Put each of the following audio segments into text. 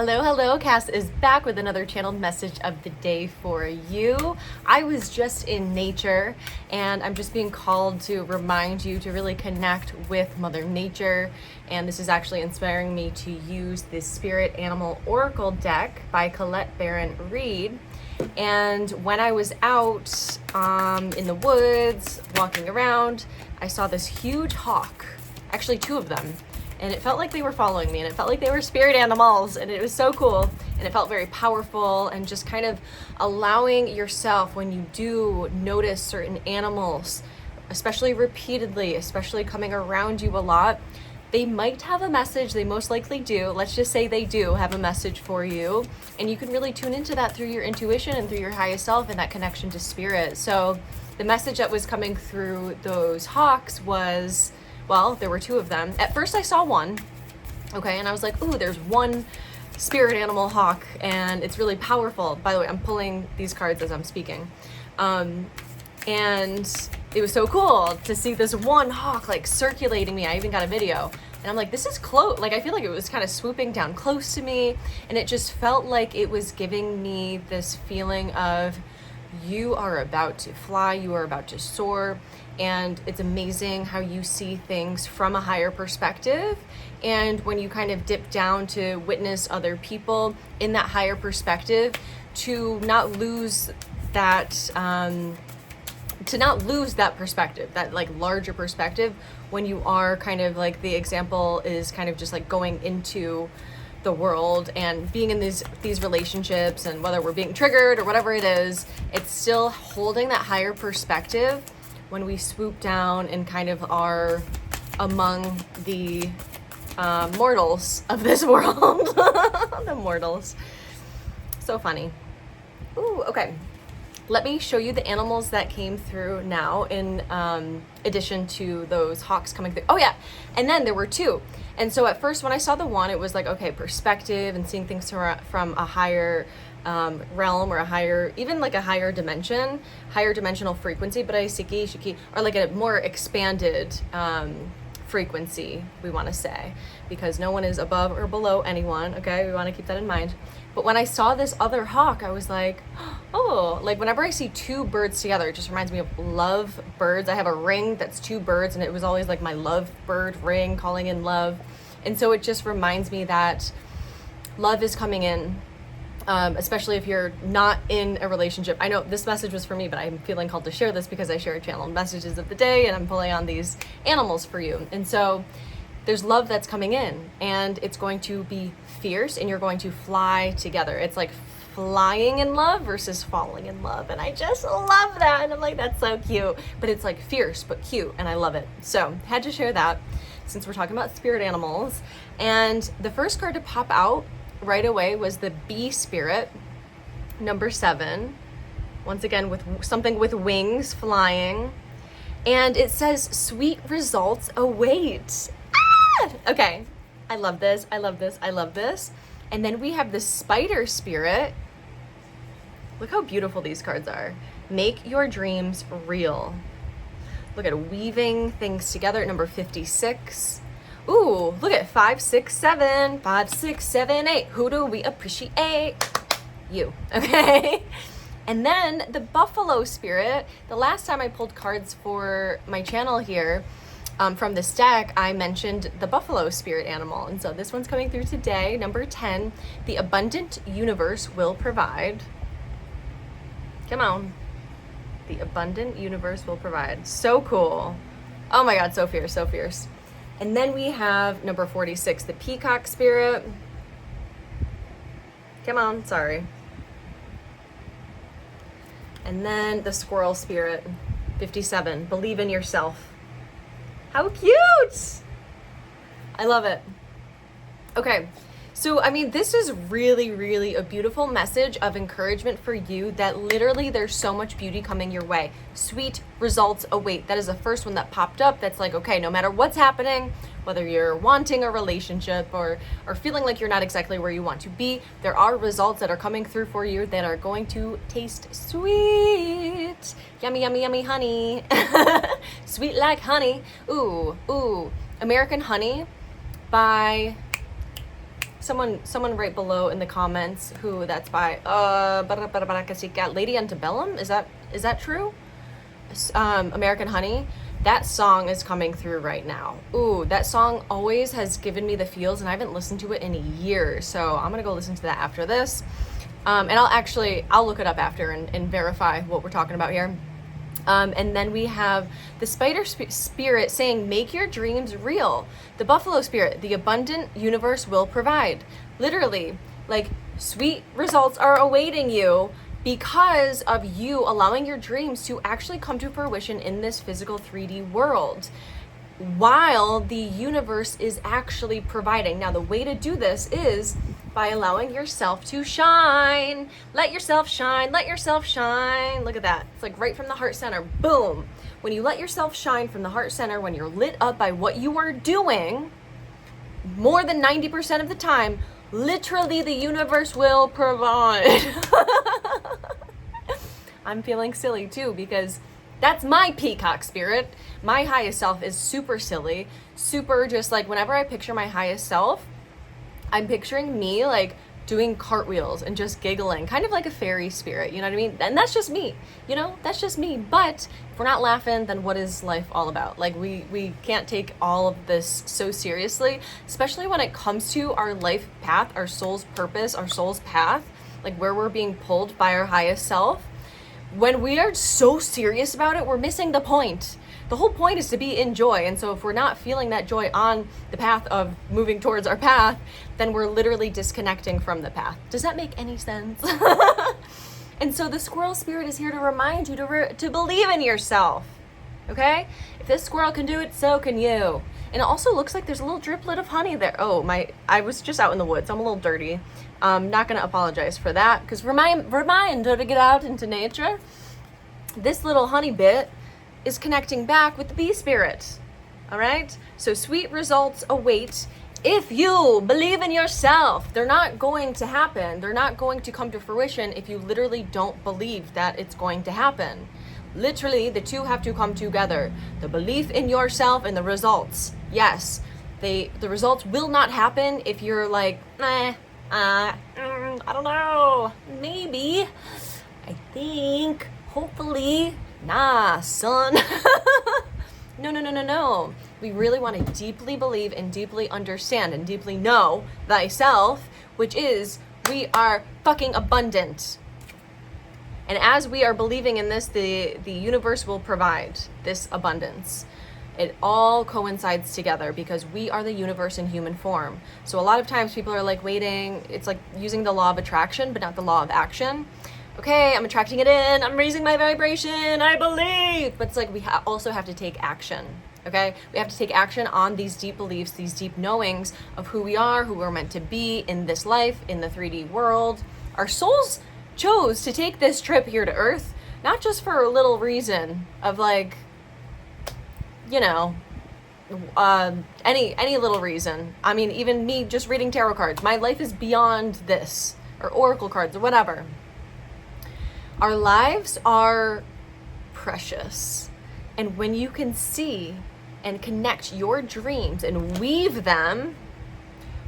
Hello, Cass is back with another channeled message of the day for you. I was just in nature and I'm just being called to remind you to really connect with Mother Nature. And this is actually inspiring me to use this Spirit Animal Oracle deck by Colette Baron Reed. And when I was out in the woods, walking around, I saw this huge hawk, actually two of them. And it felt like they were following me, and it felt like they were spirit animals, and it was so cool, and it felt very powerful, and just kind of allowing yourself, when you do notice certain animals, especially repeatedly, especially coming around you a lot, they might have a message. They most likely do. Let's just say they do have a message for you, and you can really tune into that through your intuition and through your highest self and that connection to spirit. So the message that was coming through those hawks was, well, there were two of them. At first I saw one, okay, and I was like, ooh, there's one spirit animal hawk, and it's really powerful. By the way, I'm pulling these cards as I'm speaking. And it was so cool to see this one hawk like circulating me. I even got a video. And I'm like, this is close. Like, I feel like it was kind of swooping down close to me, and it just felt like it was giving me this feeling of, you are about to fly, you are about to soar. And it's amazing how you see things from a higher perspective. And when you kind of dip down to witness other people in that higher perspective, to not lose that, perspective, that like larger perspective, when you are kind of like, the example is kind of just like going into the world and being in these relationships, and whether we're being triggered or whatever it is, it's still holding that higher perspective when we swoop down and kind of are among the mortals of this world. The mortals. So funny. Ooh, okay. Let me show you the animals that came through now, in addition to those hawks coming through. Oh yeah, and then there were two. And so at first when I saw the one, it was like, okay, perspective and seeing things from a higher realm, or a higher, even like a higher dimension, higher dimensional frequency, but I shiki, or like a more expanded frequency, we want to say, because no one is above or below anyone, okay? We want to keep that in mind. But when I saw this other hawk, I was like, oh, like whenever I see two birds together, it just reminds me of love birds. I have a ring that's two birds, and it was always like my love bird ring, calling in love. And so it just reminds me that love is coming in, especially if you're not in a relationship. I know this message was for me, but I'm feeling called to share this because I share channeled messages of the day, and I'm pulling on these animals for you. And so there's love that's coming in, and it's going to be fierce, and you're going to fly together. It's like flying in love versus falling in love, and I just love that. And I'm like, that's so cute, but it's like fierce but cute, and I love it. So had to share that since we're talking about spirit animals. And the first card to pop out right away was the bee spirit, number 7, once again with something with wings, flying, and it says sweet results await. Okay, I love this. And then we have the spider spirit. Look how beautiful these cards are. Make your dreams real. Look at weaving things together at number 56. Ooh, look at 5, 6, 7, 5, 6, 7, 8. Who do we appreciate? You, okay? And then the buffalo spirit. The last time I pulled cards for my channel here, from this deck, I mentioned the buffalo spirit animal. And so this one's coming through today, number 10. The abundant universe will provide. Come on. The abundant universe will provide. So cool. Oh my God, so fierce, so fierce. And then we have number 46, the peacock spirit. Come on, sorry. And then the squirrel spirit, 57, believe in yourself. How cute! I love it. Okay, so I mean, this is really, really a beautiful message of encouragement for you, that literally there's so much beauty coming your way. Sweet results await. That is the first one that popped up. That's like, okay, no matter what's happening, whether you're wanting a relationship or feeling like you're not exactly where you want to be, there are results that are coming through for you that are going to taste sweet. Yummy, yummy, yummy honey. Sweet like honey. Ooh, American Honey by someone right below in the comments who that's by. Lady Antebellum. Is that true? American Honey. That song is coming through right now. Ooh, that song always has given me the feels, and I haven't listened to it in years. So I'm gonna go listen to that after this. And I'll look it up after and verify what we're talking about here. And then we have the spider spirit saying, make your dreams real. The buffalo spirit, the abundant universe will provide. Literally, like, sweet results are awaiting you because of you allowing your dreams to actually come to fruition in this physical 3D world, while the universe is actually providing. Now, the way to do this is by allowing yourself to shine. Let yourself shine, let yourself shine. Look at that. It's like right from the heart center. Boom. When you let yourself shine from the heart center, when you're lit up by what you are doing, more than 90% of the time, literally the universe will provide. I'm feeling silly too, because that's my peacock spirit. My highest self is super silly, super just like, whenever I picture my highest self, I'm picturing me like doing cartwheels and just giggling, kind of like a fairy spirit, you know what I mean? And that's just me, that's just me. But if we're not laughing, then what is life all about? Like, we can't take all of this so seriously, especially when it comes to our life path, our soul's purpose, our soul's path, like where we're being pulled by our highest self. When we are so serious about it, we're missing the point. The whole point is to be in joy. And so if we're not feeling that joy on the path of moving towards our path, then we're literally disconnecting from the path. Does that make any sense? And so the squirrel spirit is here to remind you to believe in yourself. Okay? If this squirrel can do it, so can you. And it also looks like there's a little driplet of honey there. Oh, I was just out in the woods. I'm a little dirty. I'm not going to apologize for that, because reminder to get out into nature. This little honey bit is connecting back with the bee spirit. All right? So sweet results await if you believe in yourself. They're not going to happen. They're not going to come to fruition if you literally don't believe that it's going to happen. Literally, the two have to come together. The belief in yourself and the results. Yes, the results will not happen if you're like, I don't know, maybe, I think, hopefully, nah, son. No. We really want to deeply believe and deeply understand and deeply know thyself, which is, we are fucking abundant. And as we are believing in this, the universe will provide this abundance. It all coincides together because we are the universe in human form. So a lot of times people are like waiting. It's like using the law of attraction, but not the law of action. Okay, I'm attracting it in. I'm raising my vibration. I believe. But it's like we also have to take action. Okay, we have to take action on these deep beliefs, these deep knowings of who we are, who we're meant to be in this life, in the 3D world. Our souls chose to take this trip here to Earth, not just for a little reason of like, any little reason. I mean, even me just reading tarot cards, my life is beyond this, or oracle cards, or whatever. Our lives are precious. And when you can see and connect your dreams and weave them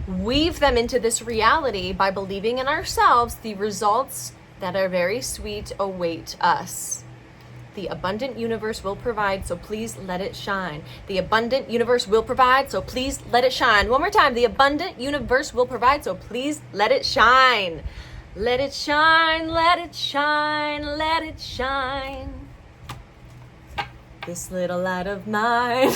into this reality by believing in ourselves, the results that are very sweet await us. The abundant universe will provide, so please let it shine. The abundant universe will provide, so please let it shine. One more time. The abundant universe will provide, so please let it shine. Let it shine, let it shine, let it shine. This little light of mine,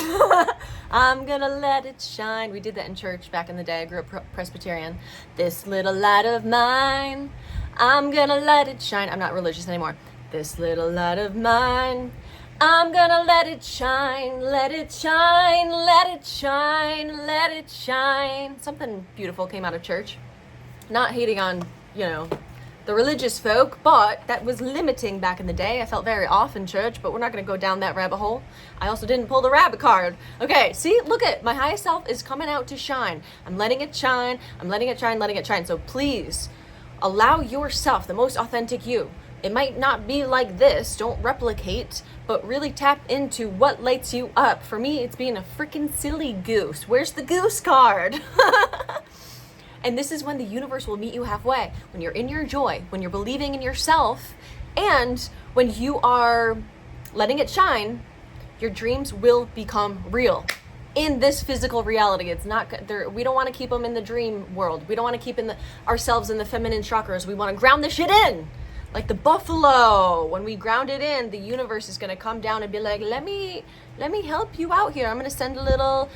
I'm gonna let it shine. We did that in church back in the day. I grew up Presbyterian. This little light of mine, I'm gonna let it shine. I'm not religious anymore. This little light of mine, I'm gonna let it shine, let it shine, let it shine, let it shine. Something beautiful came out of church. Not hating on, the religious folk, but that was limiting back in the day. I felt very off in church, but we're not gonna go down that rabbit hole. I also didn't pull the rabbit card. Okay, see, look at my highest self is coming out to shine. I'm letting it shine, I'm letting it shine, letting it shine. So please, allow yourself, the most authentic you. It might not be like this, don't replicate, but really tap into what lights you up. For me, it's being a freaking silly goose. Where's the goose card? And this is when the universe will meet you halfway. When you're in your joy, when you're believing in yourself, and when you are letting it shine, your dreams will become real in this physical reality. It's not there. We don't want to keep them in the dream world. We don't want to keep ourselves in the feminine chakras. We want to ground this shit in, like the buffalo. When we ground it in, the universe is going to come down and be like, let me help you out here. I'm going to send a little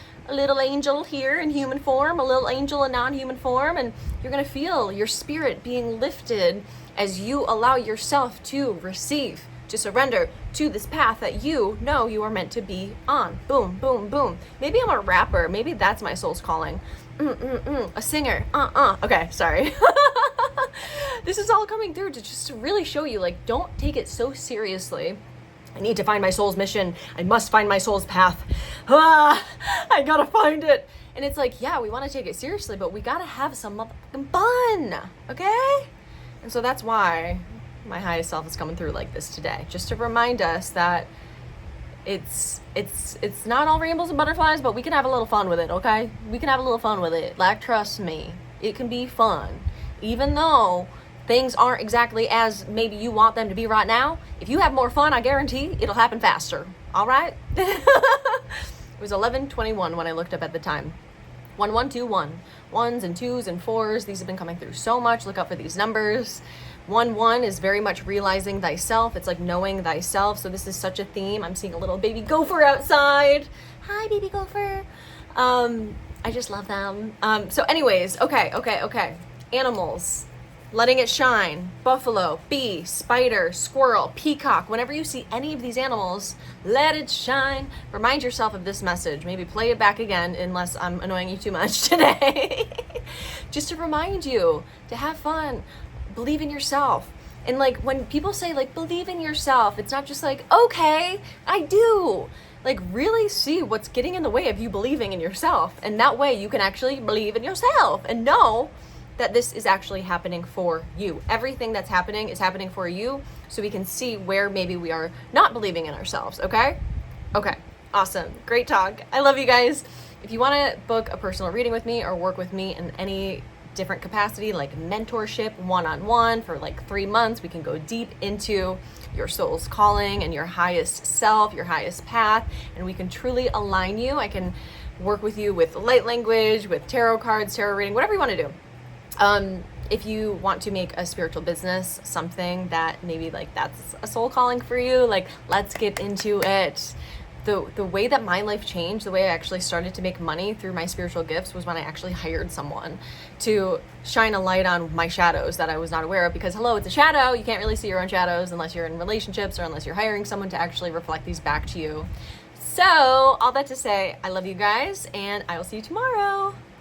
angel here in human form, a little angel in non-human form, and you're going to feel your spirit being lifted as you allow yourself to receive, to surrender to this path that you know you are meant to be on. Boom, boom, boom. Maybe I'm a rapper. Maybe that's my soul's calling. A singer. Okay, sorry. This is all coming through to really show you, like, don't take it so seriously. I need to find my soul's mission. I must find my soul's path. I gotta find it. And it's like, yeah, we want to take it seriously, but we gotta have some motherfucking fun, okay? And so that's why my highest self is coming through like this today, just to remind us that it's not all rainbows and butterflies, but we can have a little fun with it, okay? We can have a little fun with it. Like, trust me, it can be fun. Even though things aren't exactly as maybe you want them to be right now, if you have more fun, I guarantee it'll happen faster, all right? It was 11:21 when I looked up at the time. 1121. Ones and twos and fours. These have been coming through so much. Look out for these numbers. 11 is very much realizing thyself. It's like knowing thyself. So this is such a theme. I'm seeing a little baby gopher outside. Hi, baby gopher. I just love them. So anyways, okay. Animals. Letting it shine. Buffalo, bee, spider, squirrel, peacock. Whenever you see any of these animals, let it shine. Remind yourself of this message. Maybe play it back again, unless I'm annoying you too much today. Just to remind you to have fun. Believe in yourself. And like when people say like, believe in yourself, it's not just like, okay, I do. Like really see what's getting in the way of you believing in yourself. And that way you can actually believe in yourself and know that this is actually happening for you. Everything that's happening is happening for you, so we can see where maybe we are not believing in ourselves, okay? Okay, awesome, great talk. I love you guys. If you wanna book a personal reading with me or work with me in any different capacity, like mentorship, one-on-one for like 3 months, we can go deep into your soul's calling and your highest self, your highest path, and we can truly align you. I can work with you with light language, with tarot cards, tarot reading, whatever you wanna do. If you want to make a spiritual business something that maybe like that's a soul calling for you, like let's get into it. The way that my life changed, the way I actually started to make money through my spiritual gifts was when I actually hired someone to shine a light on my shadows that I was not aware of, because hello, it's a shadow. You can't really see your own shadows unless you're in relationships or unless you're hiring someone to actually reflect these back to you. So all that to say, I love you guys and I will see you tomorrow.